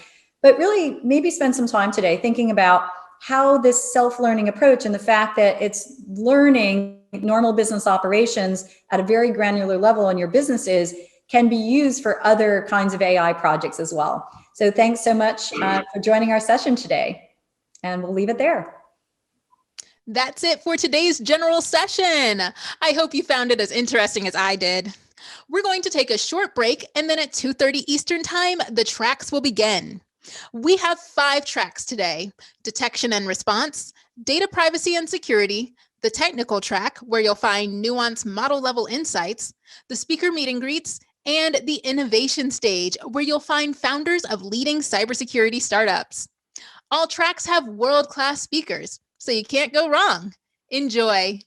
But really, maybe spend some time today thinking about how this self-learning approach and the fact that it's learning normal business operations at a very granular level in your businesses can be used for other kinds of AI projects as well. So thanks so much for joining our session today, and we'll leave it there. That's it for today's general session. I hope you found it as interesting as I did. We're going to take a short break, and then at 2:30 Eastern Time, the tracks will begin. We have 5 tracks today: detection and response, data privacy and security, the technical track, where you'll find nuanced model-level insights, the speaker meet and greets, and the innovation stage, where you'll find founders of leading cybersecurity startups. All tracks have world-class speakers, so you can't go wrong. Enjoy.